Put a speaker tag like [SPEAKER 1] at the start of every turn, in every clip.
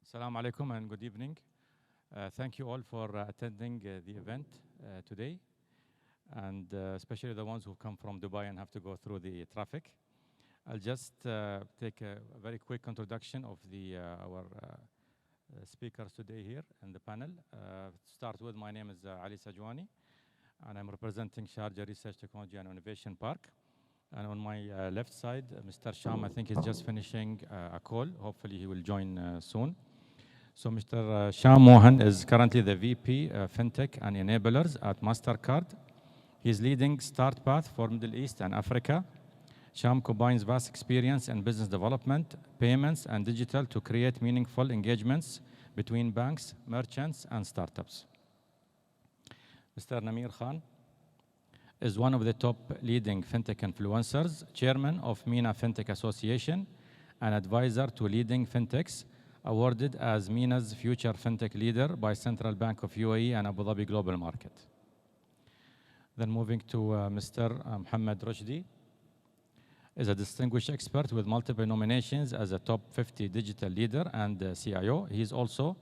[SPEAKER 1] Assalamu alaikum and good evening. Thank you all for attending the event today, and especially the ones who come from Dubai and have to go through the traffic. I'll just take a very quick introduction of our speakers today here in the panel. To start with, my name is Ali Sajwani, and I'm representing Sharjah Research Technology and Innovation Park. And on my left side, Mr. Sham, I think, is just finishing a call. Hopefully, he will join soon. So Mr. Shyam Mohan is currently the VP Fintech and Enablers at Mastercard. He's leading Start Path for Middle East and Africa. Shyam combines vast experience in business development, payments, and digital to create meaningful engagements between banks, merchants, and startups. Mr. Namir Khan is one of the top leading fintech influencers, chairman of MENA Fintech Association, and advisor to leading fintechs, awarded as MENA's Future Fintech Leader by Central Bank of UAE and Abu Dhabi Global Market. Then moving to Mr. Mohamed Roushdy, is a distinguished expert with multiple nominations as a top 50 digital leader and CIO. He is also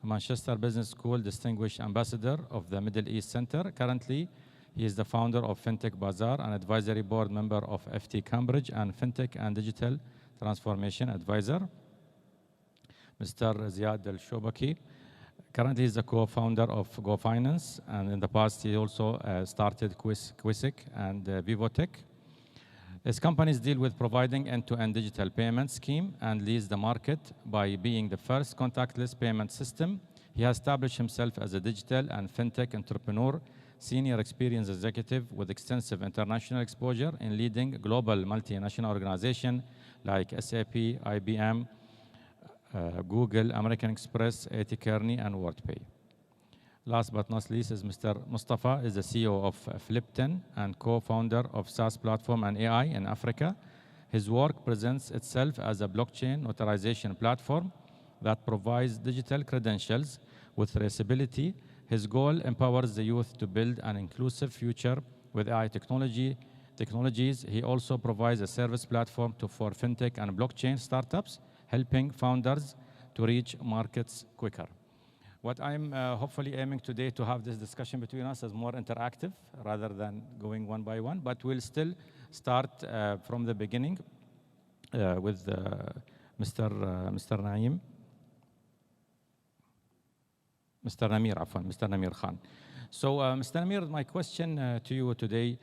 [SPEAKER 1] a Manchester Business School Distinguished Ambassador of the Middle East Center. Currently, he is the founder of Fintech Bazaar, an advisory board member of FT Cambridge, and Fintech and Digital Transformation Advisor. Mr. Ziad Alshobaki, currently is the co-founder of Go Finance, and in the past he also started Quisic and Vivotech. His companies deal with providing end-to-end digital payment scheme and leads the market by being the first contactless payment system. He has established himself as a digital and fintech entrepreneur, senior experienced executive with extensive international exposure in leading global multinational organizations like SAP, IBM, Google, American Express, A.T. Kearney, and WorldPay. Last but not least is Mr. Mustapha, is the CEO of Fliptin and co-founder of SaaS platform and AI in Africa. His work presents itself as a blockchain authorization platform that provides digital credentials with traceability. His goal empowers the youth to build an inclusive future with AI technologies. He also provides a service platform for fintech and blockchain startups, helping founders to reach markets quicker. What I'm hopefully aiming today to have this discussion between us is more interactive rather than going one by one, but we'll still start from the beginning with Mr. Naeem. Mr. Namir Khan. So, Mr. Namir, my question to you today,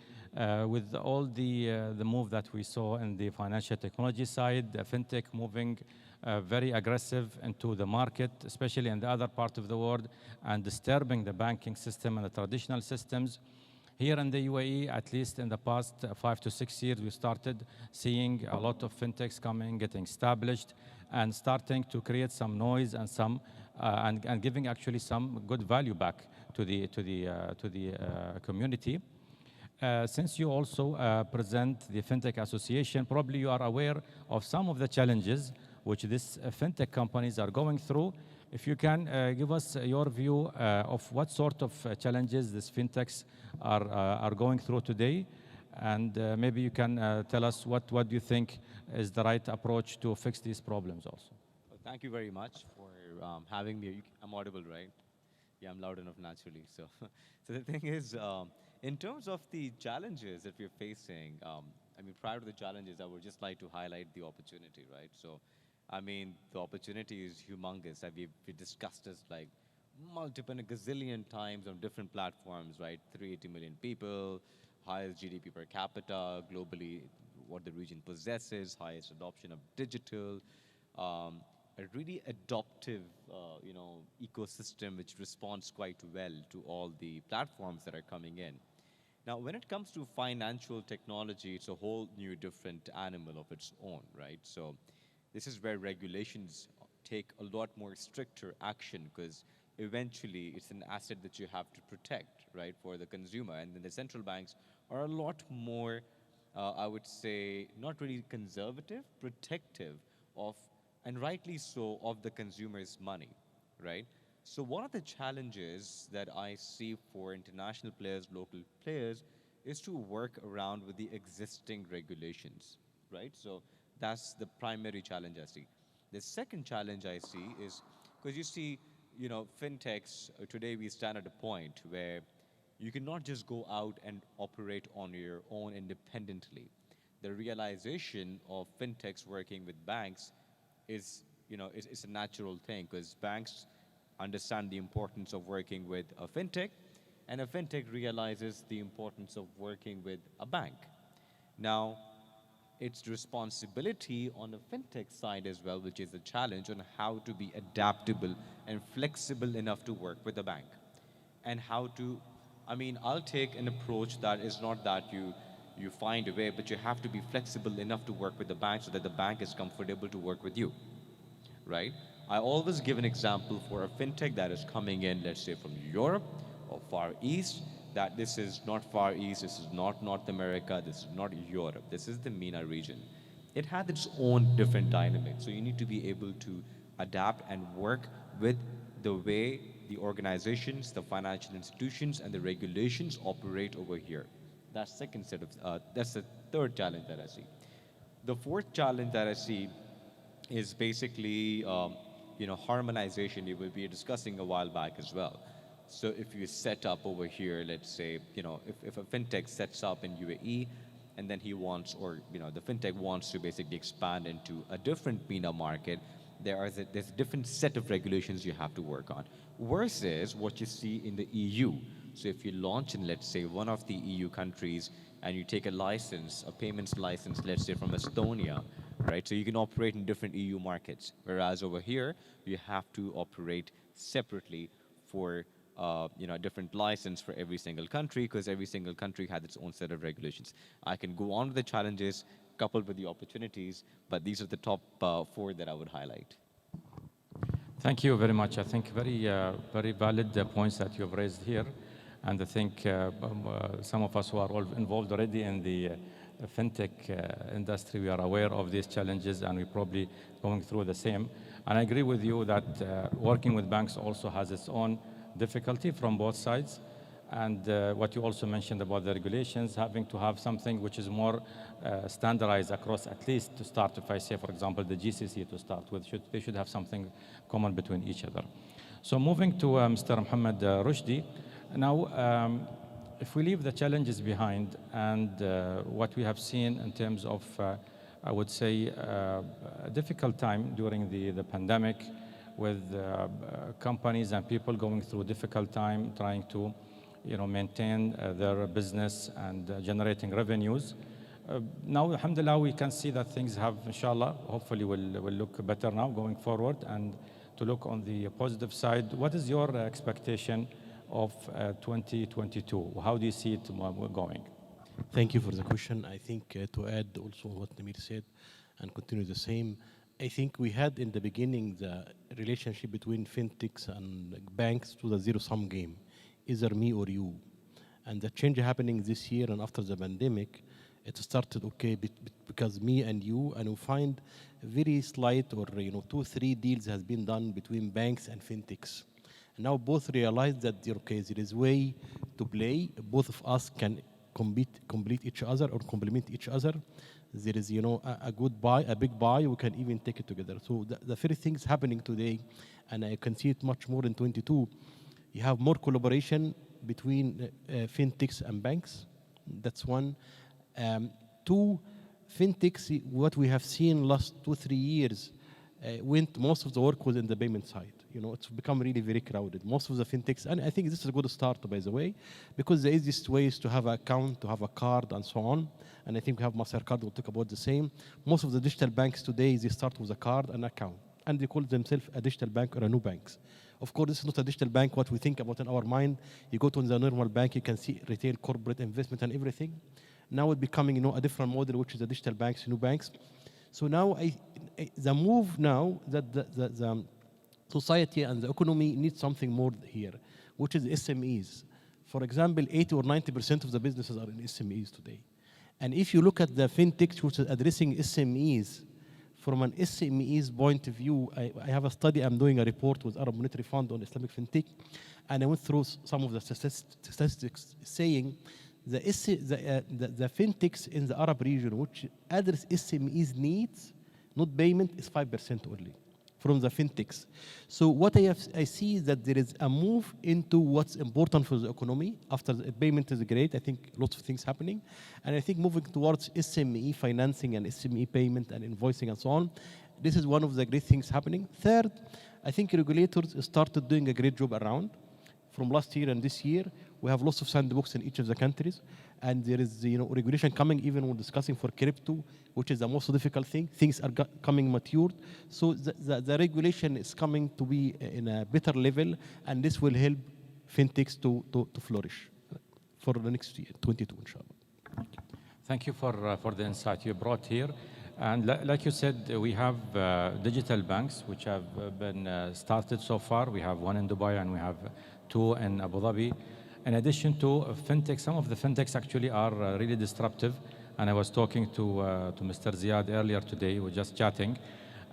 [SPEAKER 1] with all the move that we saw in the financial technology side, fintech moving very aggressive into the market, especially in the other part of the world, and disturbing the banking system and the traditional systems. Here in the UAE, at least in the past 5 to 6 years, we started seeing a lot of fintechs coming, getting established, and starting to create some noise and some and giving actually some good value back to the community. Since you also present the Fintech Association, probably you are aware of some of the challenges which these fintech companies are going through. If you can give us your view of what sort of challenges these fintechs are going through today, and maybe you can tell us what do you think is the right approach to fix these problems also.
[SPEAKER 2] Well, thank you very much for having me. I'm audible, right? Yeah, I'm loud enough naturally. So, so the thing is, in terms of the challenges that we're facing, I mean, prior to the challenges, I would just like to highlight the opportunity, right? So, I mean, the opportunity is humongous. We discussed this like multiple, a gazillion times on different platforms, right? 380 million people, highest GDP per capita globally, what the region possesses, highest adoption of digital, a really adoptive, ecosystem which responds quite well to all the platforms that are coming in. Now, when it comes to financial technology, it's a whole new different animal of its own, right? So this is where regulations take a lot more stricter action because eventually it's an asset that you have to protect, right, for the consumer. And then the central banks are a lot more, I would say, not really conservative, protective of, and rightly so, of the consumer's money, right? So one of the challenges that I see for international players, local players, is to work around with the existing regulations, right? So that's the primary challenge I see. The second challenge I see is Because you see, fintechs, today we stand at a point where you cannot just go out and operate on your own independently. The realization of fintechs working with banks is, is a natural thing because banks understand the importance of working with a fintech, and a fintech realizes the importance of working with a bank. Now, it's responsibility on the fintech side as well, which is a challenge on how to be adaptable and flexible enough to work with a bank. And how to, I'll take an approach that is not that you find a way, but you have to be flexible enough to work with the bank so that the bank is comfortable to work with you, right? I always give an example for a fintech that is coming in, let's say from Europe or Far East, that this is not Far East, this is not North America, this is not Europe, this is the MENA region. It has its own different dynamics. So you need to be able to adapt and work with the way the organizations, the financial institutions, and the regulations operate over here. That's the third challenge that I see. The fourth challenge that I see is basically, harmonization. You will be discussing a while back as well. So if you set up over here, let's say, if a fintech sets up in UAE, and then he wants, or the fintech wants to basically expand into a different MENA market, there's a different set of regulations you have to work on, versus what you see in the EU. So if you launch in, let's say, one of the EU countries, and you take a license, a payments license, let's say from Estonia, right? So you can operate in different EU markets. Whereas over here, you have to operate separately for a different license for every single country, because every single country has its own set of regulations. I can go on with the challenges coupled with the opportunities, but these are the top four that I would highlight.
[SPEAKER 1] Thank you very much. I think very valid points that you've raised here. And I think some of us who are all involved already in the fintech industry, we are aware of these challenges, and we're probably going through the same. And I agree with you that working with banks also has its own difficulty from both sides. And what you also mentioned about the regulations, having to have something which is more standardized across, at least to start, if I say, for example, the GCC to start with, they should have something common between each other. So moving to Mr. Mohamed Roushdy, now, if we leave the challenges behind and what we have seen in terms of, I would say, a difficult time during the pandemic, with companies and people going through a difficult time trying to maintain their business and generating revenues. Now, alhamdulillah, we can see that things have, inshallah, hopefully will look better now going forward. And to look on the positive side, what is your expectation of 2022? How do you see it going?
[SPEAKER 3] Thank you for the question. I think to add also what Namir said and continue the same, I think we had in the beginning the relationship between fintechs and banks to the zero-sum game, either me or you. And the change happening this year and after the pandemic, it started okay because me and you, and we find very slight or 2-3 deals has been done between banks and fintechs. And now both realize that okay, there is way to play. Both of us can complete each other or complement each other. There is a good buy, a big buy. We can even take it together. So the first thing is happening today, and I can see it much more in 22. You have more collaboration between fintechs and banks. That's one. Two, fintechs, what we have seen last 2-3 years, most of the work was in the payment side. It's become really very crowded. Most of the fintechs, and I think this is a good start, by the way, because the easiest way is to have an account, to have a card, and so on. And I think we have Mastercard, we'll talk about the same. Most of the digital banks today, they start with a card and account, and they call themselves a digital bank or a new banks. Of course, this is not a digital bank, what we think about in our mind. You go to the normal bank, you can see retail, corporate, investment, and everything. Now it's becoming a different model, which is the digital banks, new banks. So now the move now that the society and the economy need something more here, which is SMEs. For example, 80 or 90% of the businesses are in SMEs today. And if you look at the fintechs which is addressing SMEs, from an SMEs point of view, I have a study, I'm doing a report with Arab Monetary Fund on Islamic fintech, and I went through some of the statistics saying the fintechs in the Arab region, which address SMEs needs, not payment, is 5% only. from the fintechs. So what I see is that there is a move into what's important for the economy. After the payment is great, I think lots of things happening. And I think moving towards SME financing and SME payment and invoicing and so on, this is one of the great things happening. Third, I think regulators started doing a great job around. From last year and this year, we have lots of sandbox in each of the countries, and there is regulation coming even when discussing for crypto, which is the most difficult thing. Things are coming matured, so the regulation is coming to be in a better level, and this will help fintechs to flourish for the next year, 22, inshallah.
[SPEAKER 1] Thank you for the insight you brought here. And like you said, we have digital banks which have been started so far. We have one in Dubai and we have two in Abu Dhabi. In addition to fintech, some of the fintechs actually are really disruptive. And I was talking to Mr. Ziad earlier today. We were just chatting.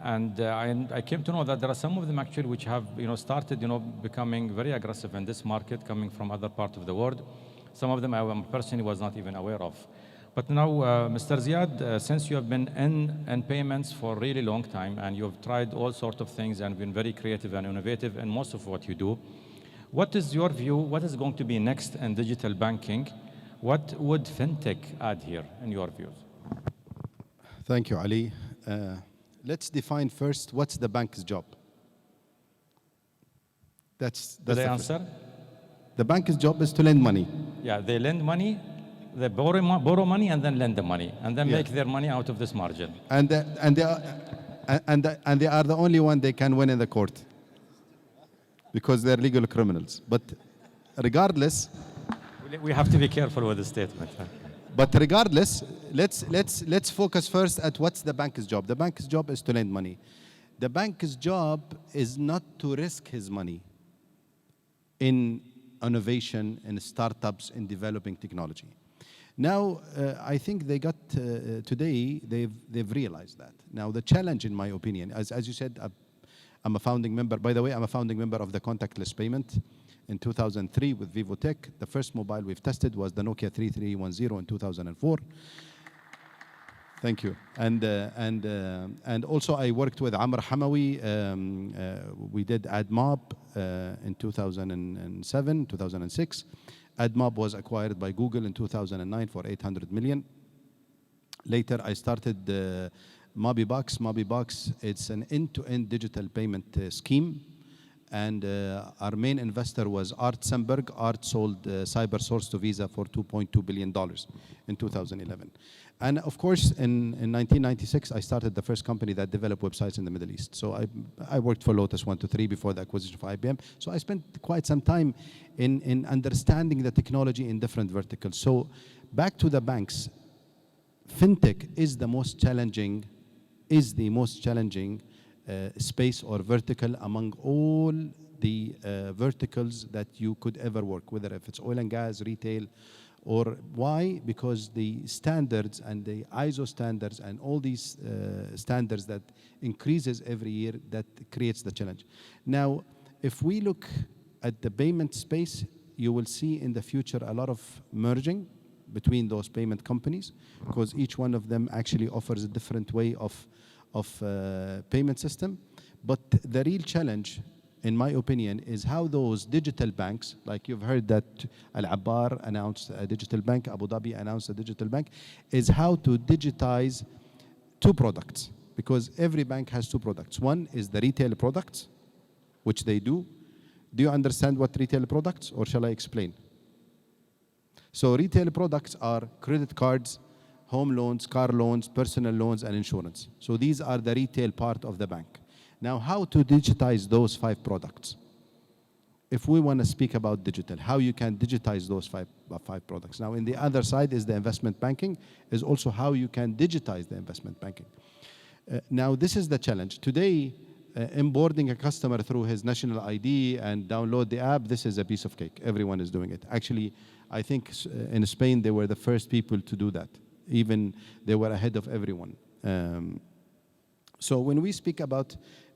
[SPEAKER 1] And I came to know that there are some of them actually which have started becoming very aggressive in this market, coming from other parts of the world. Some of them I personally was not even aware of. But now, Mr. Ziad, since you have been in payments for a really long time and you've tried all sorts of things and been very creative and innovative in most of what you do, what is your view? What is going to be next in digital banking? What would fintech add here, in your views?
[SPEAKER 4] Thank you, Ali. Let's define first what's the bank's job. That's
[SPEAKER 1] Did I answer?
[SPEAKER 4] The bank's job is to lend money.
[SPEAKER 1] Yeah, they lend money, they borrow money, and then lend the money, and then
[SPEAKER 4] Yeah.
[SPEAKER 1] make their money out of this margin.
[SPEAKER 4] And they are the only one they can win in the court because they're legal criminals. But regardless,
[SPEAKER 1] We have to be careful with the statement.
[SPEAKER 4] let's focus first at what's the bank's job. The bank's job is to lend money. The bank's job is not to risk his money in innovation, in startups, in developing technology. Now, I think they got today. They've realized that. Now, the challenge, in my opinion, as you said, I'm a founding member. By the way, I'm a founding member of the contactless payment in 2003 with Vivotech. The first mobile we've tested was the Nokia 3310 in 2004. Thank you. And also I worked with Amr Hamawi. We did AdMob in 2007, 2006. AdMob was acquired by Google in 2009 for 800 million. Later, I started MobiBox. MobiBox, it's an end-to-end digital payment scheme. And our main investor was Art Semberg. Art sold CyberSource to Visa for $2.2 billion in 2011. And of course, in 1996, I started the first company that developed websites in the Middle East. So I worked for Lotus 123 before the acquisition of IBM. So I spent quite some time in understanding the technology in different verticals. So back to the banks, fintech is the most challenging, space or vertical among all the verticals that you could ever work, whether if it's oil and gas, retail, or why? Because the standards and the ISO standards and all these standards that increases every year, that creates the challenge. Now, if we look at the payment space, you will see in the future a lot of merging between those payment companies, because each one of them actually offers a different way of payment system. But the real challenge, in my opinion, is how those digital banks, like you've heard that Al-Abbar announced a digital bank, Abu Dhabi announced a digital bank, is how to digitize two products. Because every bank has two products. One is the retail products, which they do. Do you understand what retail products, or shall I explain? So retail products are credit cards, home loans, car loans, personal loans, and insurance. So these are the retail part of the bank. Now, how to digitize those 5 products? If we want to speak about digital, how you can digitize those five products. Now, in the other side is the investment banking, is also how you can digitize the investment banking. Now, this is the challenge. Today, onboarding a customer through his national ID and download the app, this is a piece of cake. Everyone is doing it. Actually, I think in Spain, they were the first people to do that. Even they were ahead of everyone. So when we speak about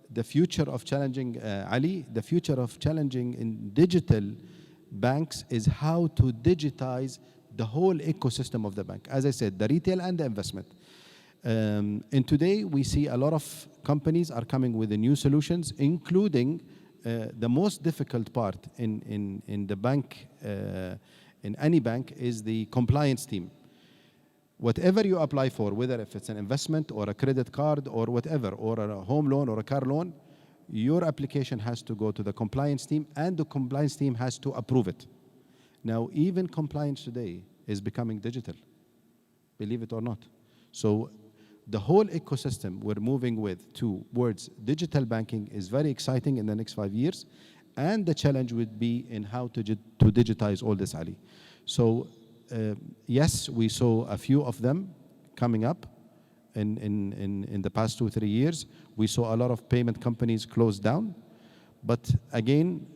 [SPEAKER 4] the future of challenging, Ali, the future of challenging in digital banks is how to digitize the whole ecosystem of the bank. As I said, the retail and the investment. And today we see a lot of companies are coming with the new solutions, including the most difficult part in the bank, in any bank, is the compliance team. Whatever you apply for, whether if it's an investment or a credit card or whatever, or a home loan or a car loan, your application has to go to the compliance team, and the compliance team has to approve it. Now, even compliance today is becoming digital, believe it or not. So the whole ecosystem we're moving with towards digital banking is very exciting in the next 5 years, and the challenge would be in how to digitize all this, Ali. So yes, we saw a few of them coming up in the past 2-3 years. We saw a lot of payment companies close down. But again,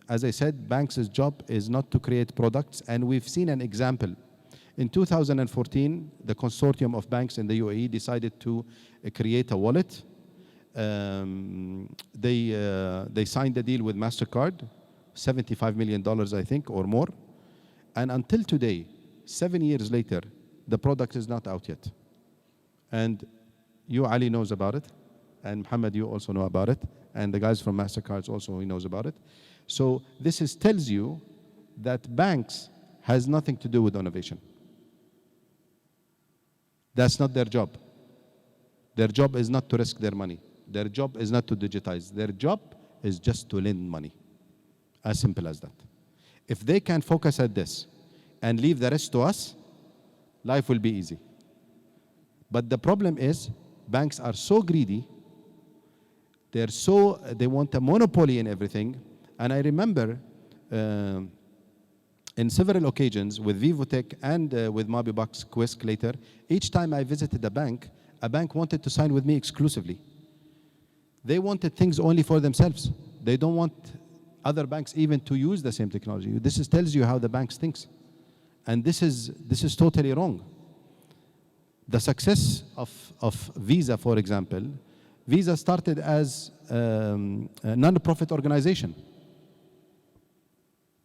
[SPEAKER 4] as I said, banks' job is not to create products. And we've seen an example. In 2014, the consortium of banks in the UAE decided to create a wallet. They signed a deal with Mastercard, $75 million, I think, or more. And until today, 7 years later, the product is not out yet. And you, Ali, knows about it. And Mohammed, you also know about it. And the guys from Mastercard also, he knows about it. So this tells you that banks has nothing to do with innovation. That's not their job. Their job is not to risk their money. Their job is not to digitize. Their job is just to lend money. As simple as that. If they can focus at this and leave the rest to us, life will be easy. But the problem is, banks are so greedy, they want a monopoly in everything. And I remember in several occasions with Vivotech and with Mabibox Quisk later, each time I visited a bank wanted to sign with me exclusively. They wanted things only for themselves. They don't want other banks even to use the same technology. This tells you how the banks thinks. And this is totally wrong. The success of Visa, for example, Visa started as a non-profit organization,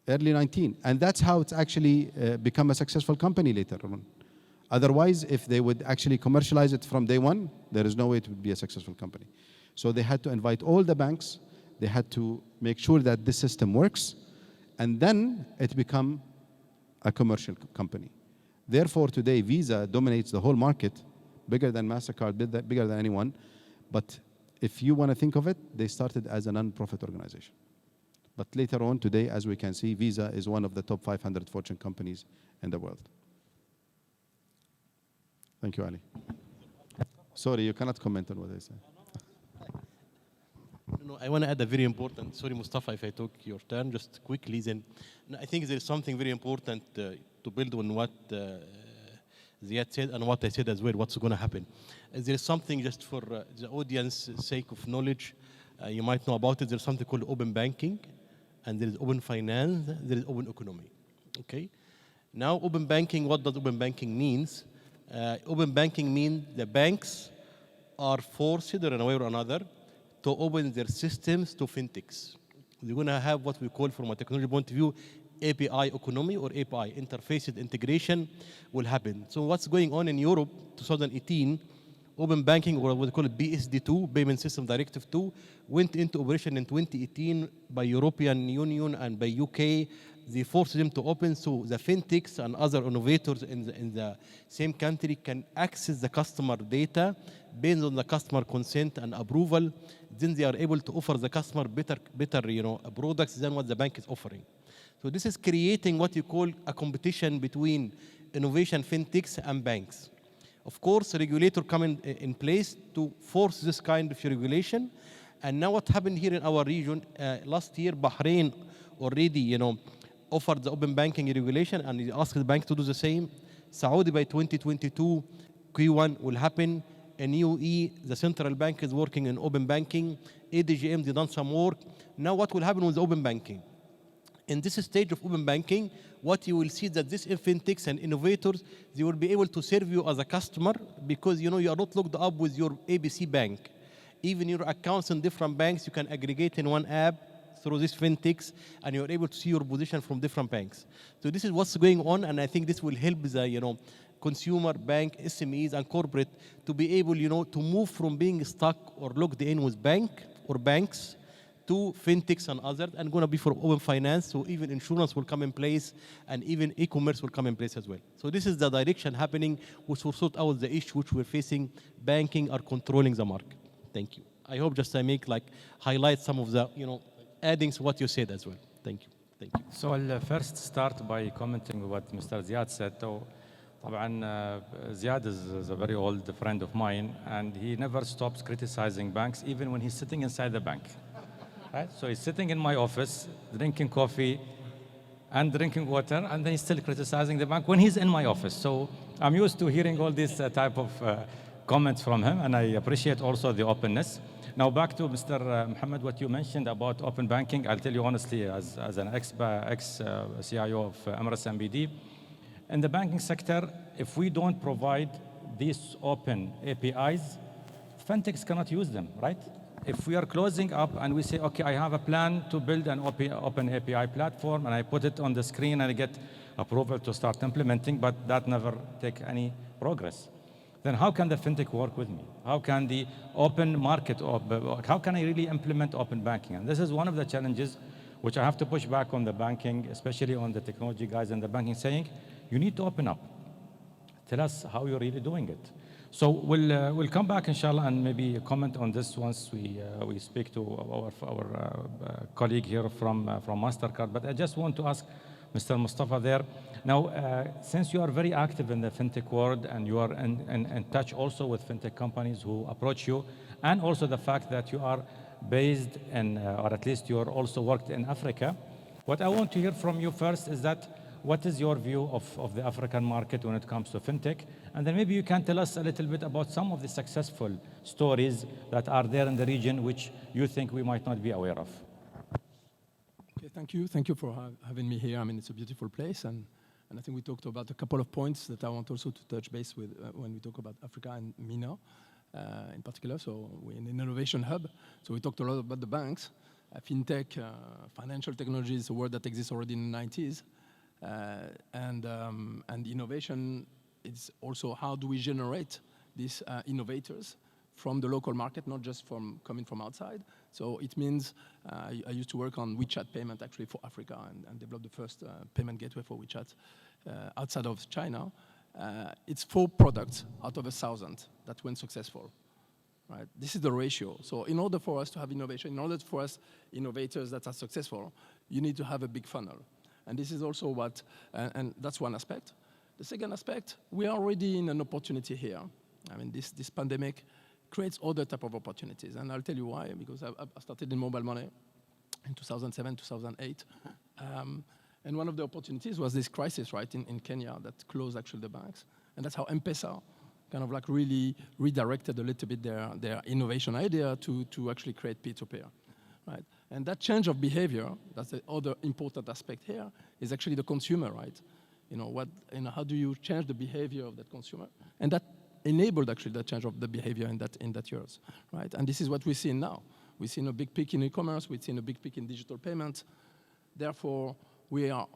[SPEAKER 4] early 19, and that's how it's actually become a successful company later on. Otherwise, if they would actually commercialize it from day one, there is no way it would be a successful company. So they had to invite all the banks. They had to make sure that this system works, and then it become a commercial company. Therefore, today, Visa dominates the whole market, bigger than Mastercard, bigger than anyone. But if you want to think of it, they started as a non-profit organization. But later on today, as we can see, Visa is one of the top 500 Fortune companies in the world. Thank you, Ali. Sorry, you cannot comment on what I said.
[SPEAKER 3] No, I want to add a very important, sorry, Mustapha, if I took your turn, just quickly then. I think there's something very important to build on what Ziad said and what I said as well, what's going to happen. There is something just for the audience's sake of knowledge, you might know about it. There's something called open banking, and there is open finance, there is open economy. Okay? Now, open banking, what does open banking means? Open banking means the banks are forced, in a way or another, to open their systems to fintechs. They're going to have what we call, from a technology point of view, API economy or API, interfaces integration will happen. So what's going on in Europe, 2018, open banking, or what we call PSD2, Payment System Directive 2, went into operation in 2018 by European Union and by UK. They forced them to open, so the fintechs and other innovators in the same country can access the customer data based on the customer consent and approval. Then they are able to offer the customer better products than what the bank is offering. So this is creating what you call a competition between innovation fintechs and banks. Of course, a regulator coming in place to force this kind of regulation. And now what happened here in our region, last year, Bahrain already, offered the open banking regulation, and he asked the bank to do the same. Saudi by 2022, Q1 will happen. In UAE, the central bank is working in open banking. ADGM, they done some work. Now what will happen with open banking? In this stage of open banking, what you will see that these fintechs and innovators, they will be able to serve you as a customer because you are not locked up with your ABC bank. Even your accounts in different banks, you can aggregate in one app through these fintechs, and you're able to see your position from different banks. So this is what's going on, and I think this will help the consumer, bank, SMEs, and corporate to be able, to move from being stuck or locked in with bank or banks to fintechs and others, and going to be for open finance, so even insurance will come in place, and even e-commerce will come in place as well. So this is the direction happening, which will sort out the issue which we're facing, banking are controlling the market. Thank you. I hope just I make highlight some of the, adding to what you said as well. Thank you. Thank you.
[SPEAKER 1] So I'll first start by commenting what Mr. Ziad said. So, طبعا Ziad is a very old friend of mine, and he never stops criticizing banks, even when he's sitting inside the bank. Right? So he's sitting in my office, drinking coffee and drinking water, and then he's still criticizing the bank when he's in my office. So I'm used to hearing all these type of comments from him, and I appreciate also the openness. Now back to Mr. Mohamed, what you mentioned about open banking. I'll tell you honestly, as an ex-CIO of Emirates MBD, in the banking sector, if we don't provide these open APIs, fintechs cannot use them, right? If we are closing up and we say, okay, I have a plan to build an open API platform, and I put it on the screen and I get approval to start implementing, but that never take any progress, then how can the fintech work with me? How can the open market, how can I really implement open banking? And this is one of the challenges which I have to push back on the banking, especially on the technology guys in the banking, saying, you need to open up. Tell us how you're really doing it. So we'll come back, inshallah, and maybe comment on this once we speak to our colleague here from Mastercard. But I just want to ask Mr. Mustapha there. Now, since you are very active in the fintech world and you are in touch also with fintech companies who approach you, and also the fact that you are based in, or at least you are also worked in Africa, what I want to hear from you first is that what is your view of the African market when it comes to fintech? And then maybe you can tell us a little bit about some of the successful stories that are there in the region which you think we might not be aware of.
[SPEAKER 5] Okay, thank you. Thank you for having me here. I mean, it's a beautiful place. And I think we talked about a couple of points that I want also to touch base with when we talk about Africa and MENA in particular. So we're in an innovation hub. So we talked a lot about the banks. Fintech, financial technology is a word that exists already in the 90s. And innovation is also how do we generate these innovators from the local market, not just from coming from outside. So it means I used to work on WeChat payment actually for Africa and develop the first payment gateway for WeChat outside of China. It's 4 products out of 1,000 that went successful. Right? This is the ratio. So in order for us to have innovation, in order for us innovators that are successful, you need to have a big funnel. And this is also what, and that's one aspect. The second aspect, we are already in an opportunity here. I mean, this pandemic creates other type of opportunities. And I'll tell you why, because I started in mobile money in 2007, 2008. And one of the opportunities was this crisis, right, in Kenya that closed actually the banks. And that's how M.P.E.N.A kind of like really redirected a little bit their innovation idea to actually create peer-to-peer. Right? And that change of behavior, that's the other important aspect here, is actually the consumer, right? How do you change the behavior of that consumer? And that enabled actually the change of the behavior in that years, right? And this is what we're seeing now. We've seen a big peak in e-commerce, we've seen a big peak in digital payments. Therefore, we are,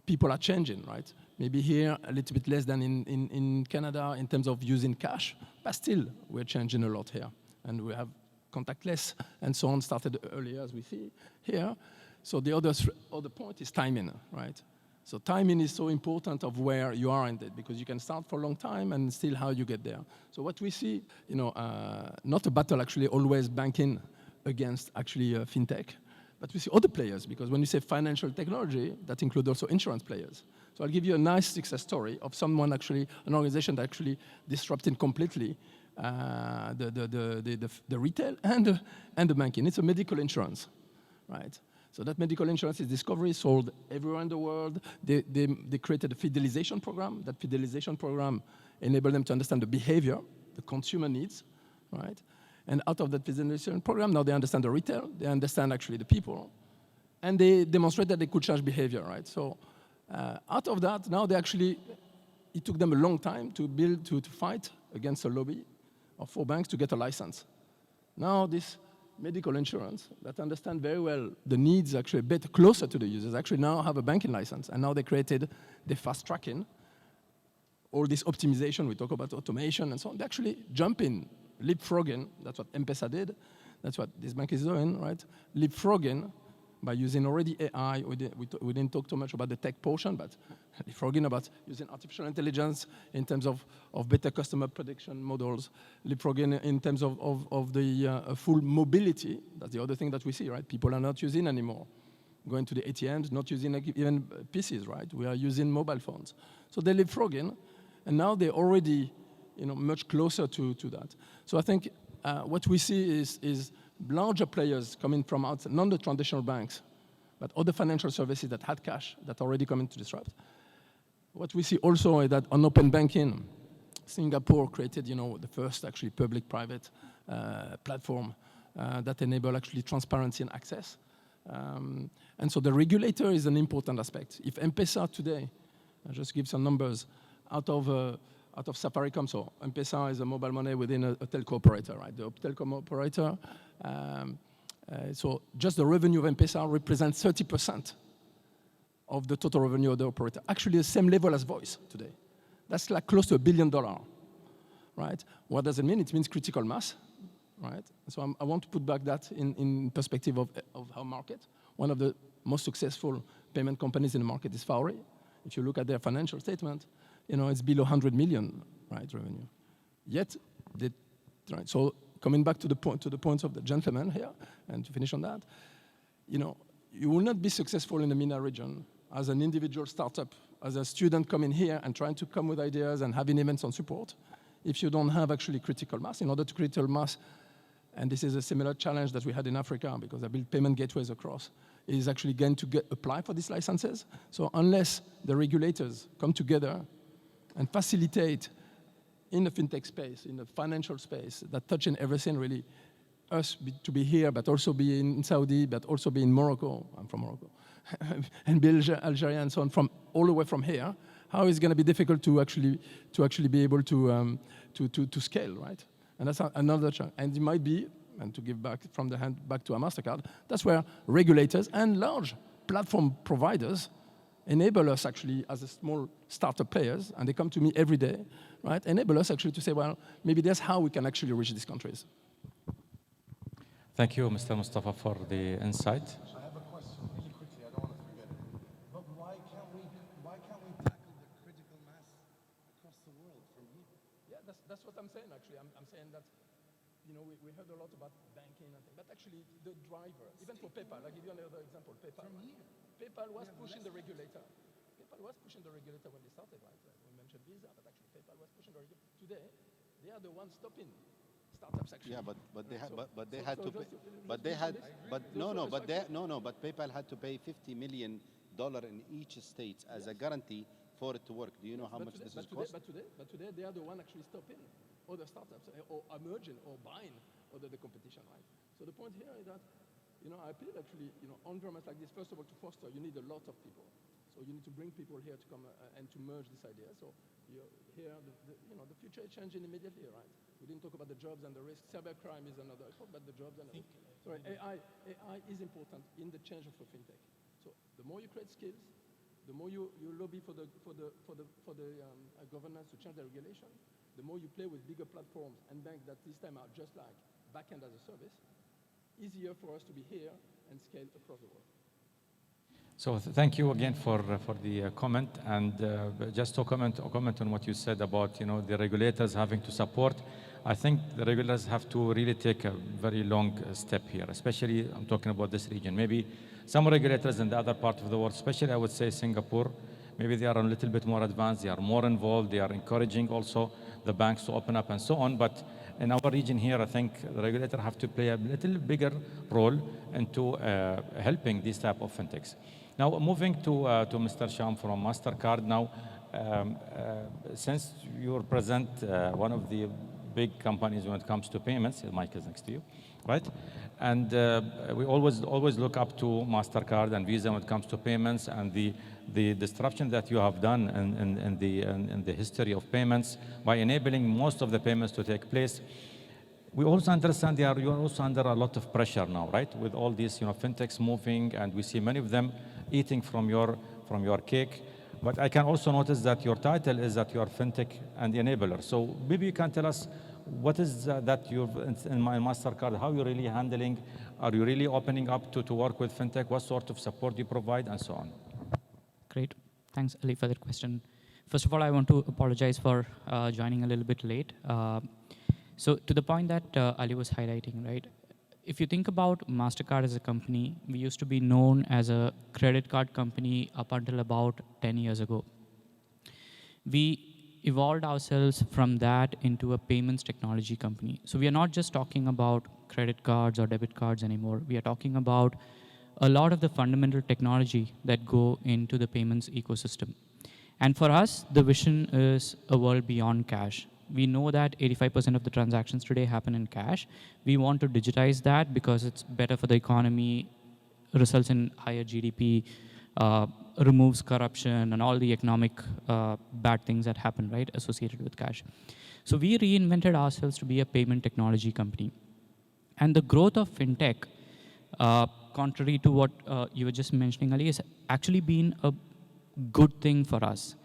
[SPEAKER 5] people are changing, right? Maybe here a little bit less than in Canada in terms of using cash, but still we're changing a lot here. And we have contactless and so on started earlier as we see here. So the other point is timing, right? So timing is so important of where you are in it because you can start for a long time and still how you get there. So what we see, not a battle actually always banking against actually fintech, but we see other players because when you say financial technology, that includes also insurance players. So I'll give you a nice success story of someone actually, an organization that actually disrupted completely the retail and the banking. It's a medical insurance, right? So that medical insurance is Discovery, sold everywhere in the world. They created a fidelization program. That fidelization program enabled them to understand the behavior, the consumer needs, right? And out of that fidelization program, now they understand the retail, they understand actually the people, and they demonstrate that they could change behavior, right? So out of that, now they actually, it took them a long time to build, to fight against a lobby of 4 banks to get a license. Now this medical insurance that understand very well the needs actually a bit closer to the users actually now have a banking license. And now they created the fast tracking all this optimization, we talk about automation and so on, they actually jump in, leapfrogging. That's what M.P.E.S.A did. That's what this bank is doing, right? Leapfrogging by using already AI. We didn't talk too much about the tech portion, but leapfrogging about using artificial intelligence in terms of better customer prediction models, leapfrogging in terms of the full mobility. That's the other thing that we see, right? People are not using anymore. Going to the ATMs, not using even PCs, right? We are using mobile phones. So they're leapfrogging, and now they're already much closer to that. So I think what we see is larger players coming from outside, not the traditional banks, but other financial services that had cash that already coming to disrupt. What we see also is that on open banking, Singapore created the first actually public-private platform that enable actually transparency and access. And so the regulator is an important aspect. If M.P.E.S.A today, I'll just give some numbers, out of Safaricom, so M.P.E.S.A is a mobile money within a telco operator, right? The telecom operator, so just the revenue of M.P.E.S.A represents 30% of the total revenue of the operator. Actually the same level as voice today. That's like close to $1 billion, right? What does it mean? It means critical mass, right? So I want to put back that in perspective of our market. One of the most successful payment companies in the market is Fowry. If you look at their financial statement, it's below 100 million, right, revenue. Yet, right, so coming back to the points of the gentleman here, and to finish on that, you will not be successful in the MENA region as an individual startup, as a student coming here and trying to come with ideas and having events on support, if you don't have actually critical mass. In order to critical mass, and this is a similar challenge that we had in Africa because I built payment gateways across, is actually going to apply for these licenses. So unless the regulators come together and facilitate in the fintech space, in the financial space, that touching everything really, to be here, but also be in Saudi, but also be in Morocco, I'm from Morocco, and be Algeria and so on, from all the way from here, how is it going to be difficult to actually be able to scale, right? And that's another challenge. And it might be, and to give back from the hand back to a Mastercard, that's where regulators and large platform providers enable us actually as a small startup players, and they come to me every day, right? Enable us actually to say, well, maybe that's how we can actually reach these countries.
[SPEAKER 1] Thank you, Mr. Mustapha, for the insight.
[SPEAKER 6] I have a question really quickly. I don't want to forget it. But why can't we tackle the critical mass across the world from here?
[SPEAKER 5] Yeah, that's what I'm saying. Actually, I'm saying that we heard a lot about banking and things, but actually the driver, even for PayPal, I'll give you another example. PayPal. From here. PayPal was pushing the regulator. PayPal was pushing the regulator when they started, right? We mentioned Visa, but actually PayPal was pushing the regulator. Today, they are the ones stopping startups actually.
[SPEAKER 4] Yeah, but PayPal had to pay $50 million in each state as a guarantee for it to work. Do you know how much this is cost?
[SPEAKER 5] But today they are the one actually stopping other startups or emerging or buying other the competition, right? So the point here is that I appeal actually environments like this. First of all, to foster, you need a lot of people. So you need to bring people here to come and to merge this idea. So here, the future is changing immediately, right? We didn't talk about the jobs and the risks. Cybercrime is another. I talk about the jobs and the risks. So AI is important in the change of a fintech. So the more you create skills, the more you lobby for the governance to change the regulation, the more you play with bigger platforms and banks that this time are just like backend as a service, easier for us to be here and scale across the world.
[SPEAKER 1] So thank you again for the comment, and just to comment on what you said about the regulators having to support. I think the regulators have to really take a very long step here, especially I'm talking about this region. Maybe some regulators in the other part of the world, especially I would say Singapore, maybe they are a little bit more advanced, they are more involved, they are encouraging also the banks to open up and so on. But in our region here, I think the regulator have to play a little bigger role into helping these type of fintechs. Now, moving to Mr. Shyam from Mastercard. Now, since you represent one of the big companies when it comes to payments, the mic is next to you, right? And we always look up to Mastercard and Visa when it comes to payments and the disruption that you have done in the history of payments by enabling most of the payments to take place. We also understand you are also under a lot of pressure now, right? With all these fintechs moving, and we see many of them eating from your cake. But I can also notice that your title is that you are fintech and enabler. So maybe you can tell us what is that you've in my Mastercard, how you're really handling, are you really opening up to work with fintech, what sort of support you provide, and so on.
[SPEAKER 7] Great. Thanks, Ali, for that question. First of all, I want to apologize for joining a little bit late. So to the point that Ali was highlighting, right? If you think about Mastercard as a company, we used to be known as a credit card company up until about 10 years ago. We evolved ourselves from that into a payments technology company. So we are not just talking about credit cards or debit cards anymore. We are talking about a lot of the fundamental technology that go into the payments ecosystem. And for us, the vision is a world beyond cash. We know that 85% of the transactions today happen in cash. We want to digitize that because it's better for the economy, results in higher GDP, removes corruption and all the economic bad things that happen, right, associated with cash. So we reinvented ourselves to be a payment technology company. And the growth of fintech, contrary to what you were just mentioning, Ali, has actually been a good thing for us.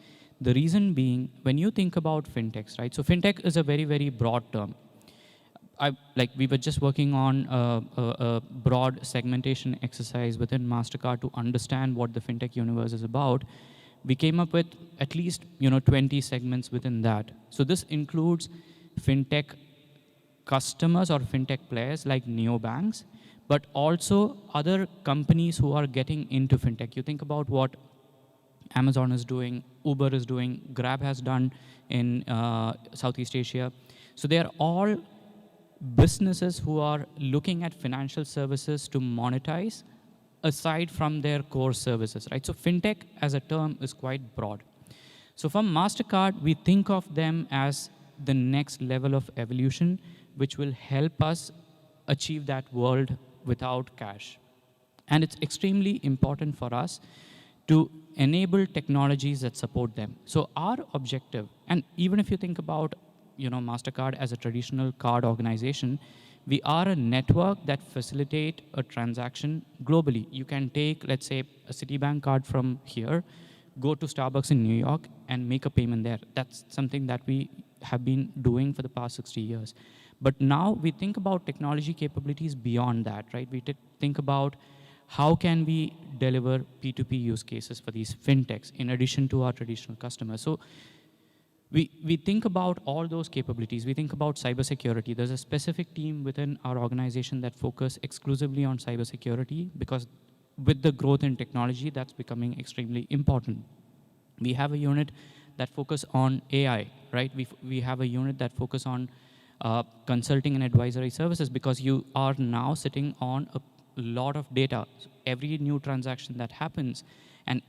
[SPEAKER 7] The reason being, when you think about fintechs, right? So fintech is a very, very broad term. We were just working on a broad segmentation exercise within Mastercard to understand what the fintech universe is about. We came up with at least 20 segments within that. So this includes fintech customers or fintech players like neobanks, but also other companies who are getting into fintech. You think about what Amazon is doing, Uber is doing, Grab has done in Southeast Asia. So they are all businesses who are looking at financial services to monetize aside from their core services, right? So fintech as a term is quite broad. So from Mastercard, we think of them as the next level of evolution, which will help us achieve that world without cash. And it's extremely important for us to enable technologies that support them. So our objective, and even if you think about Mastercard as a traditional card organization, we are a network that facilitate a transaction globally. You can take, let's say, a Citibank card from here, go to Starbucks in New York, and make a payment there. That's something that we have been doing for the past 60 years. But now we think about technology capabilities beyond that, right? We think about how can we deliver P2P use cases for these fintechs in addition to our traditional customers. So we think about all those capabilities. We think about cybersecurity. There's a specific team within our organization that focus exclusively on cybersecurity because with the growth in technology, that's becoming extremely important. We have a unit that focus on AI, right? We have a unit that focus on consulting and advisory services because you are now sitting on a lot of data. So every new transaction that happens, and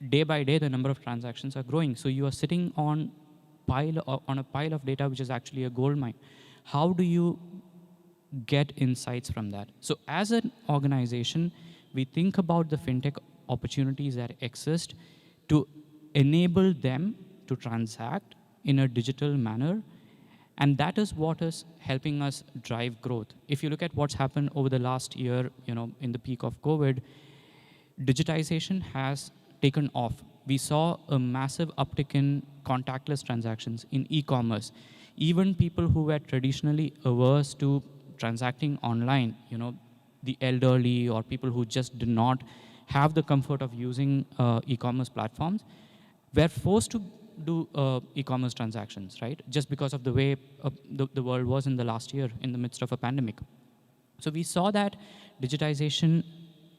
[SPEAKER 7] day by day, the number of transactions are growing. So you are sitting on a pile of data, which is actually a gold mine. How do you get insights from that? So as an organization, we think about the fintech opportunities that exist to enable them to transact in a digital manner. And that is what is helping us drive growth. If you look at what's happened over the last year, in the peak of COVID, digitization has taken off. We saw a massive uptick in contactless transactions in e-commerce. Even people who were traditionally averse to transacting online, the elderly or people who just did not have the comfort of using e-commerce platforms, were forced to do e-commerce transactions, right? Just because of the way the world was in the last year in the midst of a pandemic. So we saw that digitization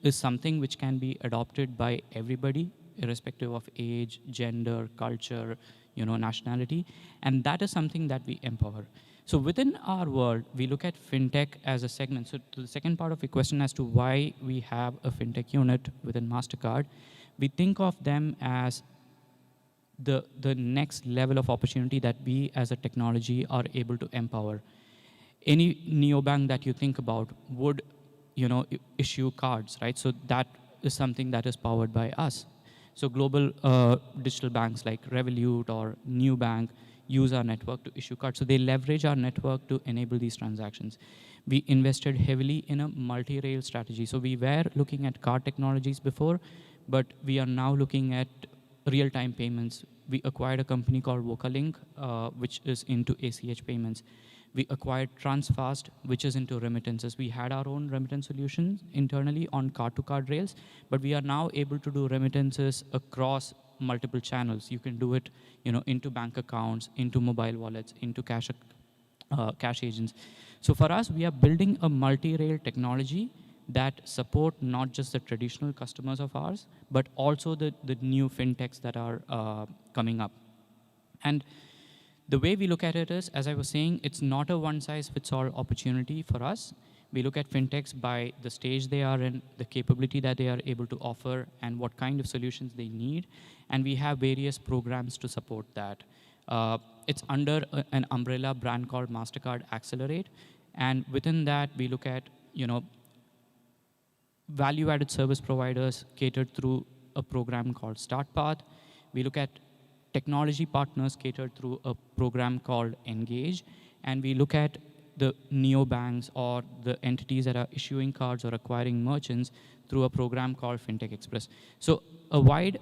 [SPEAKER 7] is something which can be adopted by everybody, irrespective of age, gender, culture, nationality. And that is something that we empower. So within our world, we look at fintech as a segment. So to the second part of your question as to why we have a fintech unit within Mastercard, we think of them as the next level of opportunity that we as a technology are able to empower. Any neobank that you think about would, issue cards, right? So that is something that is powered by us. So global digital banks like Revolut or Nubank use our network to issue cards. So they leverage our network to enable these transactions. We invested heavily in a multi-rail strategy. So we were looking at card technologies before, but we are now looking at real-time payments. We acquired a company called Vocalink, which is into ACH payments. We acquired Transfast, which is into remittances. We had our own remittance solutions internally on card-to-card rails, but we are now able to do remittances across multiple channels. You can do it, into bank accounts, into mobile wallets, into cash agents. So for us, we are building a multi-rail technology that support not just the traditional customers of ours, but also the new fintechs that are coming up. And the way we look at it is, as I was saying, it's not a one-size-fits-all opportunity for us. We look at fintechs by the stage they are in, the capability that they are able to offer, and what kind of solutions they need. And we have various programs to support that. It's under an umbrella brand called Mastercard Accelerate. And within that, we look at, value-added service providers catered through a program called StartPath. We look at technology partners catered through a program called Engage. And we look at the neobanks or the entities that are issuing cards or acquiring merchants through a program called Fintech Express. So a wide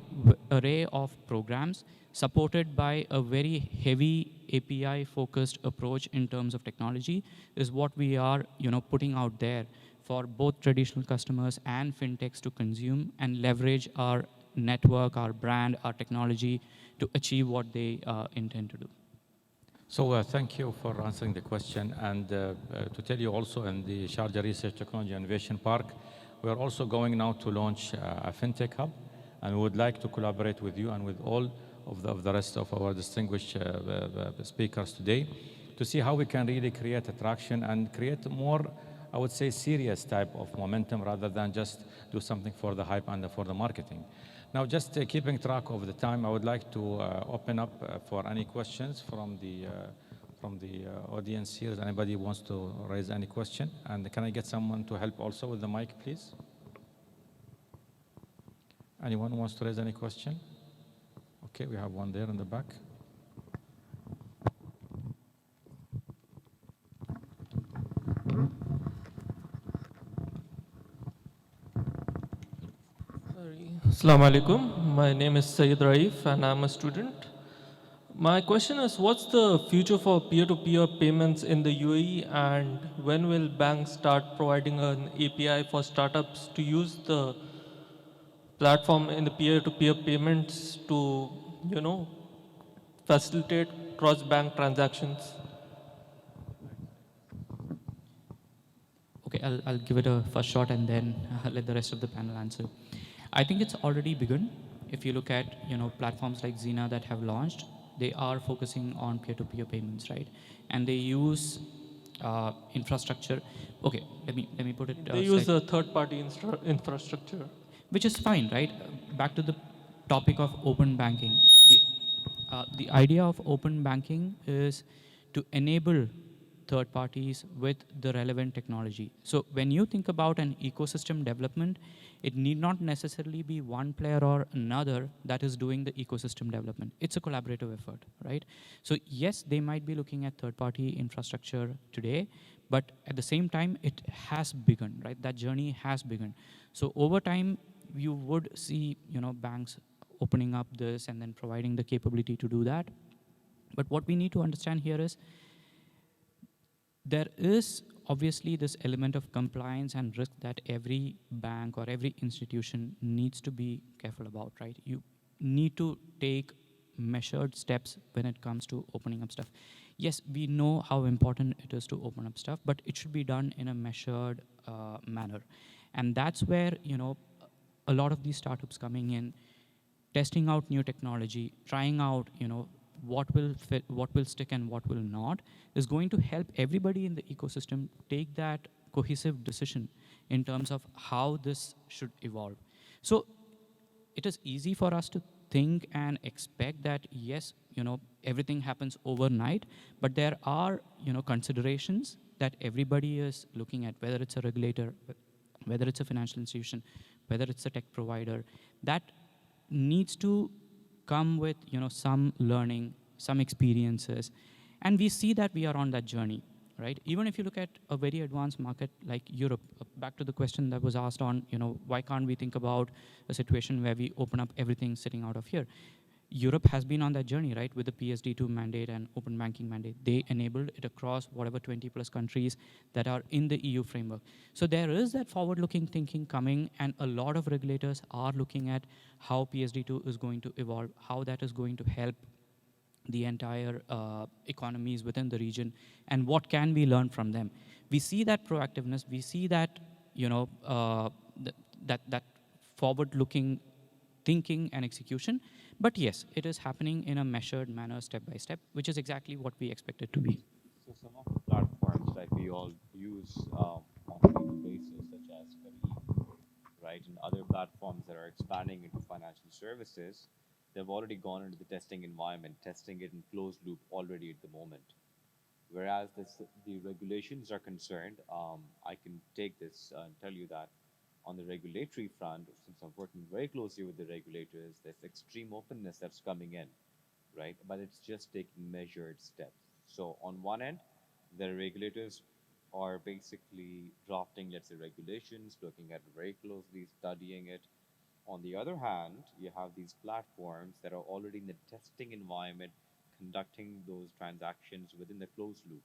[SPEAKER 7] array of programs supported by a very heavy API-focused approach in terms of technology is what we are, putting out there for both traditional customers and fintechs to consume and leverage our network, our brand, our technology to achieve what they intend to do.
[SPEAKER 1] So thank you for answering the question. And to tell you also, in the Sharjah Research Technology Innovation Park, we are also going now to launch a fintech hub, and we would like to collaborate with you and with all of the rest of our distinguished speakers today to see how we can really create attraction and create more, I would say, serious type of momentum rather than just do something for the hype and for the marketing. Now, just keeping track of the time, I would like to open up for any questions from the audience here. If anybody wants to raise any question, and can I get someone to help also with the mic, please? Anyone wants to raise any question? Okay, we have one there in the back.
[SPEAKER 8] Assalamu alaikum. My name is Syed Raif and I'm a student. My question is, what's the future for peer-to-peer payments in the UAE, and when will banks start providing an API for startups to use the platform in the peer-to-peer payments to, facilitate cross-bank transactions?
[SPEAKER 7] Okay, I'll give it a first shot and then let the rest of the panel answer. I think it's already begun. If you look at platforms like M.E.N.A that have launched, they are focusing on peer-to-peer payments, right? And they use infrastructure. Okay, let me put it.
[SPEAKER 8] They use a third-party infrastructure,
[SPEAKER 7] which is fine, right? Back to the topic of open banking. The idea of open banking is to enable third parties with the relevant technology. So when you think about an ecosystem development, it need not necessarily be one player or another that is doing the ecosystem development. It's a collaborative effort, right? So yes, they might be looking at third-party infrastructure today, but at the same time, it has begun, right? That journey has begun. So over time, you would see, banks opening up this and then providing the capability to do that. But what we need to understand here is there is obviously this element of compliance and risk that every bank or every institution needs to be careful about, right? You need to take measured steps when it comes to opening up stuff. Yes, we know how important it is to open up stuff, but it should be done in a measured manner. And that's where, a lot of these startups coming in, testing out new technology, trying out, what will fit, what will stick and what will not, is going to help everybody in the ecosystem take that cohesive decision in terms of how this should evolve. So it is easy for us to think and expect that, yes, everything happens overnight, but there are, considerations that everybody is looking at, whether it's a regulator, whether it's a financial institution, whether it's a tech provider, that needs to come with some learning, some experiences, and we see that we are on that journey, right? Even if you look at a very advanced market like Europe, back to the question that was asked on, why can't we think about a situation where we open up everything sitting out of here? Europe has been on that journey, right, with the PSD2 mandate and open banking mandate. They enabled it across whatever 20 plus countries that are in the EU framework. So there is that forward-looking thinking coming, and a lot of regulators are looking at how PSD2 is going to evolve, how that is going to help the entire economies within the region, and what can we learn from them. We see that proactiveness, we see that, that forward-looking thinking and execution. But yes, it is happening in a measured manner, step by step, which is exactly what we expect it to be.
[SPEAKER 2] So some of the platforms that we all use on a daily basis, such as Careem, right, and other platforms that are expanding into financial services, they've already gone into the testing environment, testing it in closed loop already at the moment. Whereas the regulations are concerned, I can take this and tell you that on the regulatory front, since I'm working very closely with the regulators, there's extreme openness that's coming in, right? But it's just taking measured steps. So on one end, the regulators are basically drafting, let's say, regulations, looking at it very closely, studying it. On the other hand, you have these platforms that are already in the testing environment, conducting those transactions within the closed loop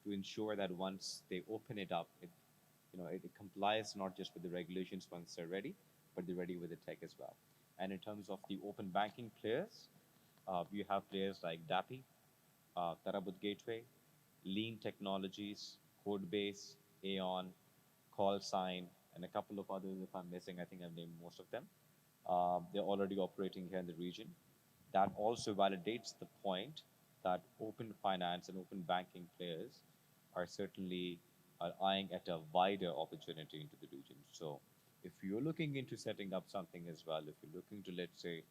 [SPEAKER 2] to ensure that once they open it up, it complies not just with the regulations once they're ready, but they're ready with the tech as well. And in terms of the open banking players, you have players like DAPI, Tarabut Gateway, Lean Technologies, Codebase, Aeon, CallSign, and a couple of others. If I'm missing, I think I've named most of them. They're already operating here in the region. That also validates the point that open finance and open banking players are certainly eyeing at a wider opportunity into the region. So if you're looking into setting up something as well, if you're looking to, let's say,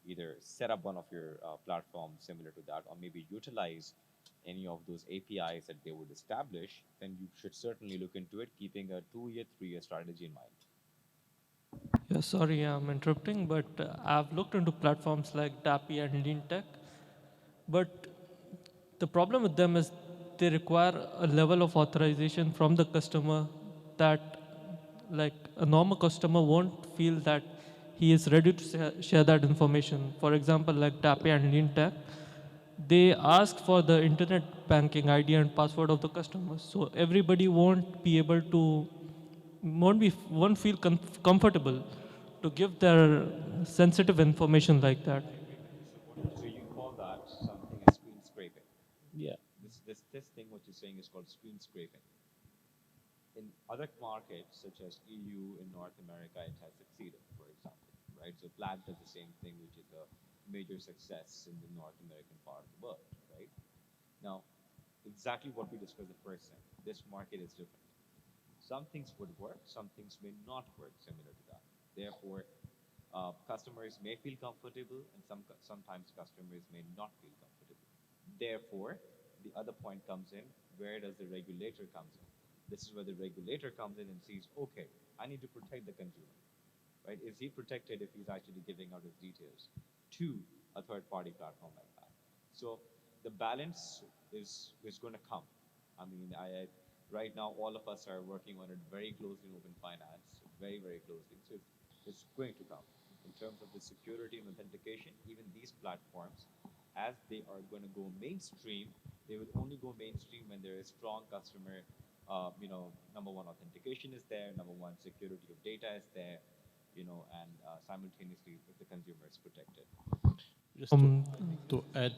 [SPEAKER 2] either set up one of your platforms similar to that, or maybe utilize any of those APIs that they would establish, then you should certainly look into it, keeping a 2-year, 3-year strategy in mind.
[SPEAKER 8] Yeah, sorry, I'm interrupting, but I've looked into platforms like DAPI and Lean Tech, but the problem with them is they require a level of authorization from the customer that, like, a normal customer won't feel that he is ready to share that information. For example, like DAPI and Lean Tech, they ask for the internet banking ID and password of the customer. So everybody won't feel comfortable to give their sensitive information like that.
[SPEAKER 2] So you call that something as screen scraping.
[SPEAKER 3] Yeah.
[SPEAKER 2] This thing, what you're saying is called screen scraping. In other markets, such as EU in North America, it has succeeded, for example, right? So Plaid does the same thing, which is a major success in the North American part of the world, right? Now, exactly what we discussed the first time, this market is different. Some things would work, some things may not work similar to that. Therefore, customers may feel comfortable, and sometimes customers may not feel comfortable. Therefore, the other point comes in, where does the regulator comes in? This is where the regulator comes in and sees, okay, I need to protect the consumer, right? Is he protected if he's actually giving out his details to a third-party platform like that? So the balance is going to come. I mean, right now, all of us are working on it very closely in open finance, very, very closely. So it's going to come. In terms of the security and authentication, even these platforms, as they are going to go mainstream, they will only go mainstream when there is strong customer, number one, authentication is there, number one, security of data is there, and simultaneously, if the consumer is protected.
[SPEAKER 3] Just to add,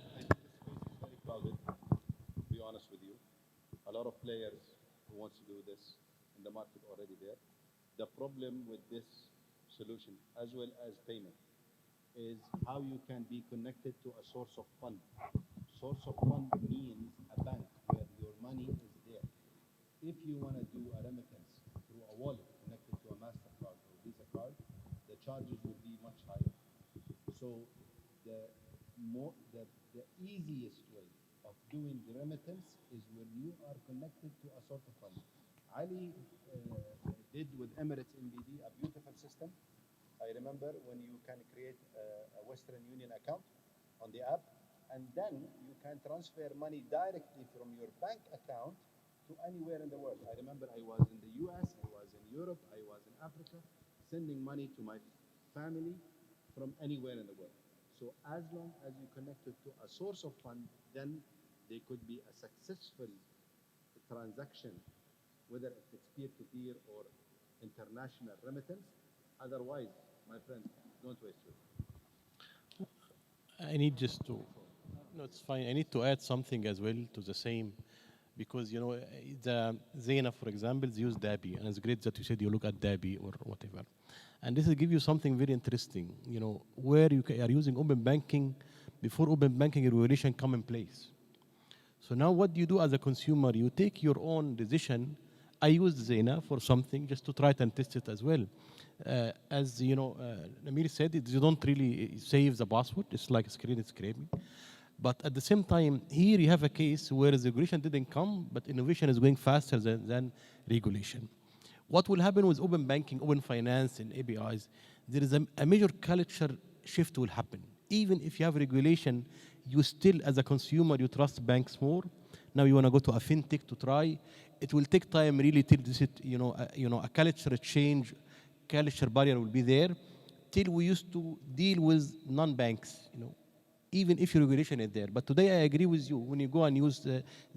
[SPEAKER 4] Very crowded, to be honest with you. A lot of players who wants to do this in the market already there. The problem with this solution, as well as payment, is how you can be connected to a source of fund. Source of fund means a bank where your money is there. If you want to do a remittance through a wallet connected to a Mastercard or Visa card, the charges will be much higher. So the easiest way of doing the remittance is when you are connected to a sort of fund. Ali did with Emirates MBD a beautiful system. I remember when you can create a Western Union account on the app, and then you can transfer money directly from your bank account to anywhere in the world. I remember I was in the US, I was in Europe, I was in Africa, sending money to my family from anywhere in the world. So as long as you connect it to a source of fund, then they could be a successful transaction, whether it's peer-to-peer or international remittance. Otherwise, my friends, don't waste your time.
[SPEAKER 3] I need just to, no, it's fine. I need to add something as well to the same, because the Zena, for example, they use Dabi, and it's great that you said you look at Dabi or whatever. And this will give you something very interesting. Where you are using open banking before open banking regulation come in place. So now what do you do as a consumer? You take your own decision. I used Zena for something just to try it and test it as well. As Namir said, you don't really save the password. It's like screen scraping. But at the same time, here you have a case where the regulation didn't come, but innovation is going faster than regulation. What will happen with open banking, open finance, and APIs? There is a major culture shift will happen. Even if you have regulation, you still, as a consumer, you trust banks more. Now you want to go to a fintech to try. It will take time really till this, a culture change, culture barrier will be there. Till we used to deal with non-banks, even if your regulation is there. But today I agree with you. When you go and use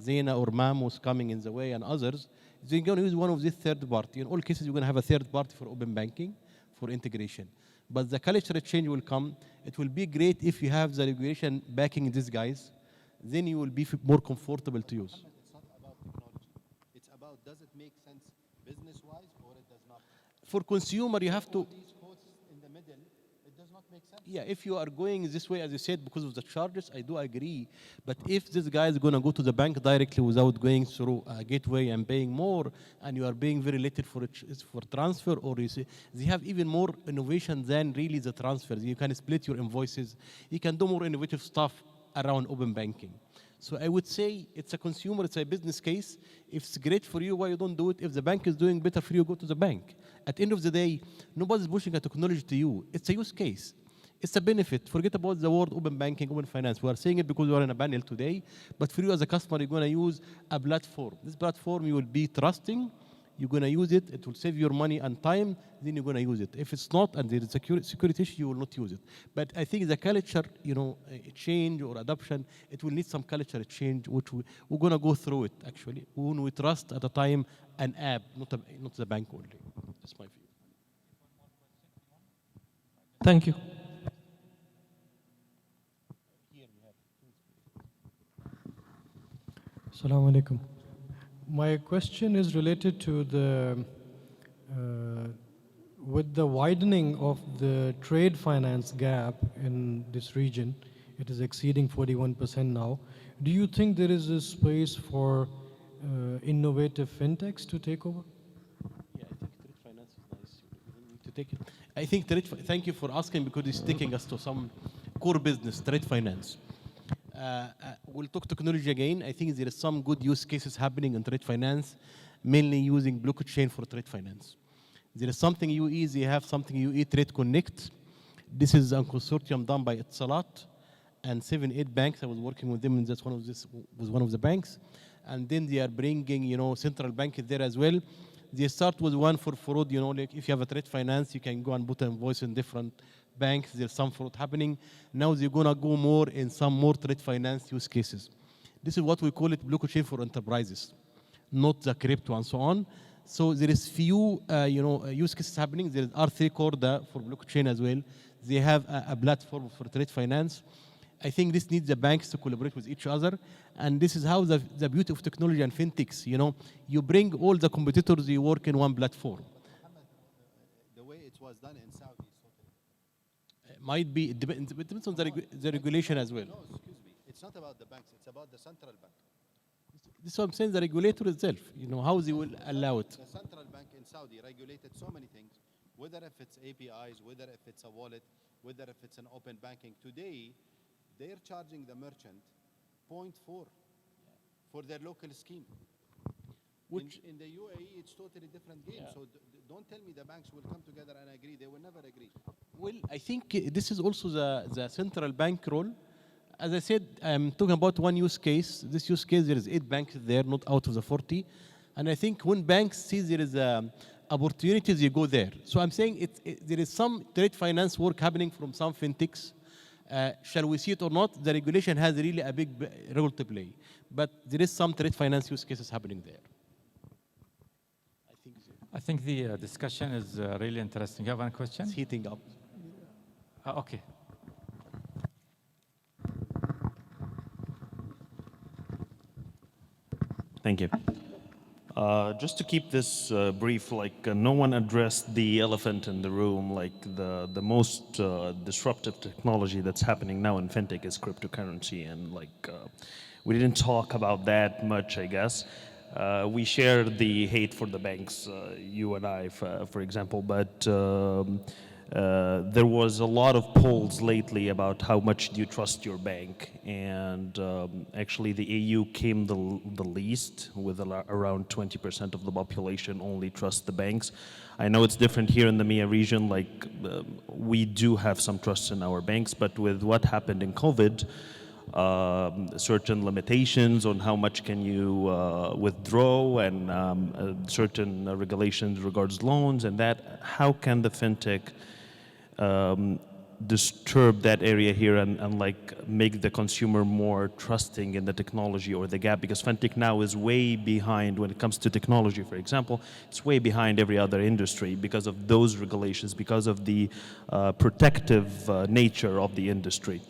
[SPEAKER 3] Zena or Mamos coming in the way and others, you're going to use one of these third party. In all cases, you're going to have a third party for open banking, for integration. But the cultural change will come. It will be great if you have the regulation backing these guys. Then you will be more comfortable to use.
[SPEAKER 4] It's not about technology. It's about, does it make sense business-wise or it does not?
[SPEAKER 3] For consumer, you have to.
[SPEAKER 4] All these quotes in the middle, it does not make sense.
[SPEAKER 3] Yeah, if you are going this way, as you said, because of the charges, I do agree. But if this guy is going to go to the bank directly without going through a gateway and paying more, and you are paying very little for transfer, or you see, they have even more innovation than really the transfers. You can split your invoices. You can do more innovative stuff around open banking. So I would say it's a consumer, it's a business case. If it's great for you, why you don't do it? If the bank is doing better for you, go to the bank. At the end of the day, nobody's pushing a technology to you. It's a use case. It's a benefit. Forget about the word open banking, open finance. We are saying it because we are in a panel today. But for you as a customer, you're going to use a platform. This platform you will be trusting. You're going to use it. It will save your money and time. Then you're going to use it. If it's not, and there is a security issue, you will not use it. But I think the culture, change or adoption, it will need some culture change, which we're going to go through it, actually. When we trust at a time an app, not the bank only. That's my view.
[SPEAKER 8] Thank you.
[SPEAKER 9] Assalamu alaikum. My question is related to with the widening of the trade finance gap in this region. It is exceeding 41% now. Do you think there is a space for innovative fintechs to take over?
[SPEAKER 3] Yeah, I think trade finance is nice. You need to take it. I think thank you for asking, because it's taking us to some core business, trade finance. We'll talk technology again. I think there is some good use cases happening in trade finance, mainly using blockchain for trade finance. There is something UAE, they have something UAE Trade Connect. This is a consortium done by Etisalat and 7-8 banks. I was working with them, and that's one of the banks. And then they are bringing, central bank there as well. They start with one for fraud, like if you have a trade finance, you can go and put an invoice in different banks. There's some fraud happening. Now they're going to go more in some more trade finance use cases. This is what we call it blockchain for enterprises, not the crypto and so on. So there is few, use cases happening. There is R3 Corda for blockchain as well. They have a platform for trade finance. I think this needs the banks to collaborate with each other. And this is how the beauty of technology and fintechs, you bring all the competitors, you work in one platform.
[SPEAKER 4] The way it was done in Saudi is totally
[SPEAKER 3] might be, it depends on the regulation as well.
[SPEAKER 4] No, excuse me. It's not about the banks. It's about the central bank.
[SPEAKER 3] This is what I'm saying, the regulator itself, how they will allow it.
[SPEAKER 4] The central bank in Saudi regulated so many things, whether if it's APIs, whether if it's a wallet, whether if it's an open banking. Today, they're charging the merchant 0.4 for their local scheme. Which in the UAE, it's totally different game.
[SPEAKER 3] Yeah.
[SPEAKER 4] So don't tell me the banks will come together and agree. They will never agree.
[SPEAKER 3] Well, I think this is also the central bank role. as I said, I'm talking about one use case. This use case, there is 8 banks there, not out of the 40. And I think when banks see there is opportunities, you go there. So I'm saying there is some trade finance work happening from some fintechs. Shall we see it or not? The regulation has really a big role to play. But there is some trade finance use cases happening there.
[SPEAKER 1] I think the discussion is really interesting. You have any question?
[SPEAKER 3] It's heating up.
[SPEAKER 1] Okay.
[SPEAKER 10] Thank you. Just to keep this brief, like no one addressed the elephant in the room, like the most disruptive technology that's happening now in fintech is cryptocurrency, and like we didn't talk about that much, I guess. We share the hate for the banks, you and I, for example, but there was a lot of polls lately about how much do you trust your bank, and actually the AU came the least, with around 20% of the population only trust the banks. I know it's different here in the MENA region, like we do have some trust in our banks, but with what happened in COVID, certain limitations on how much can you withdraw, and certain regulations regards loans, and that, how can the fintech disturb that area here and like make the consumer more trusting in the technology or the gap? Because fintech now is way behind when it comes to technology, for example. It's way behind every other industry because of those regulations, because of the protective nature of the industry.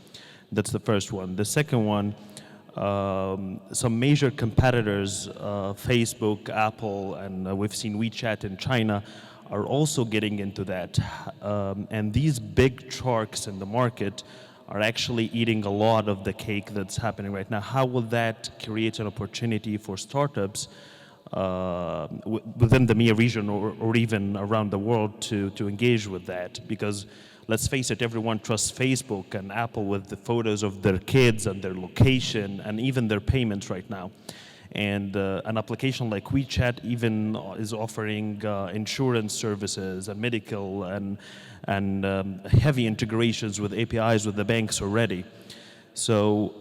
[SPEAKER 10] That's the first one. The second one, some major competitors, Facebook, Apple, and we've seen WeChat in China, are also getting into that. And these big sharks in the market are actually eating a lot of the cake that's happening right now. How will that create an opportunity for startups within the MENA region or even around the world to engage with that? Because let's face it, everyone trusts Facebook and Apple with the photos of their kids and their location and even their payments right now. And an application like WeChat even is offering insurance services and medical and heavy integrations with APIs with the banks already. So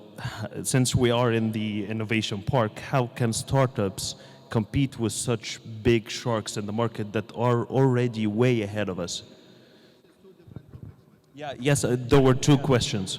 [SPEAKER 10] since we are in the innovation park, how can startups compete with such big sharks in the market that are already way ahead of us? Yeah, yes, there were two questions.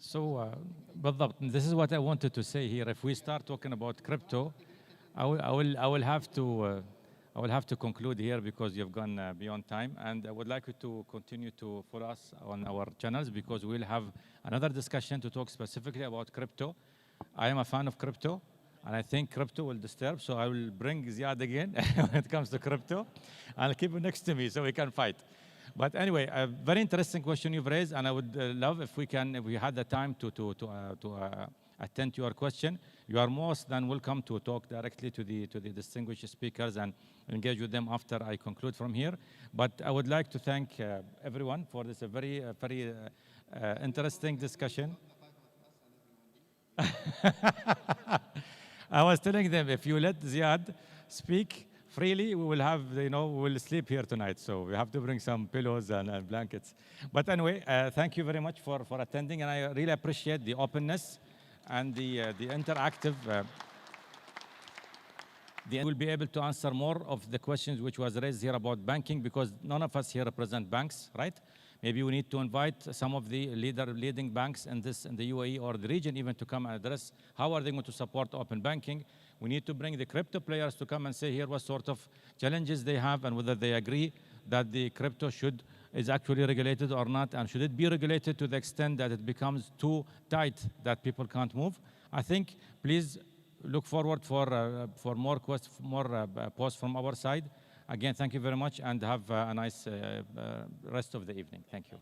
[SPEAKER 1] So, بالضبط, this is what I wanted to say here. If we start talking about crypto, I will have to conclude here because you've gone beyond time, and I would like you to continue to follow us on our channels because we'll have another discussion to talk specifically about crypto. I am a fan of crypto, and I think crypto will disturb, so I will bring Ziad again when it comes to crypto, and I'll keep him next to me so we can fight. But anyway, a very interesting question you've raised, and I would love if we had the time to attend to your question. You are most than welcome to talk directly to the distinguished speakers and engage with them after I conclude from here. But I would like to thank everyone for this very interesting discussion. I was telling them, if you let Ziad speak freely, we will have, we will sleep here tonight. So we have to bring some pillows and blankets. But anyway, thank you very much for attending. And I really appreciate the openness and the interactive. We'll be able to answer more of the questions which was raised here about banking because none of us here represent banks, right? Maybe we need to invite some of the leading banks in the UAE or the region even to come and address how are they going to support open banking. We need to bring the crypto players to come and say here what sort of challenges they have and whether they agree that the crypto is actually regulated or not, and should it be regulated to the extent that it becomes too tight that people can't move. I think please look forward for more posts from our side. Again, thank you very much and have a nice rest of the evening. Thank you.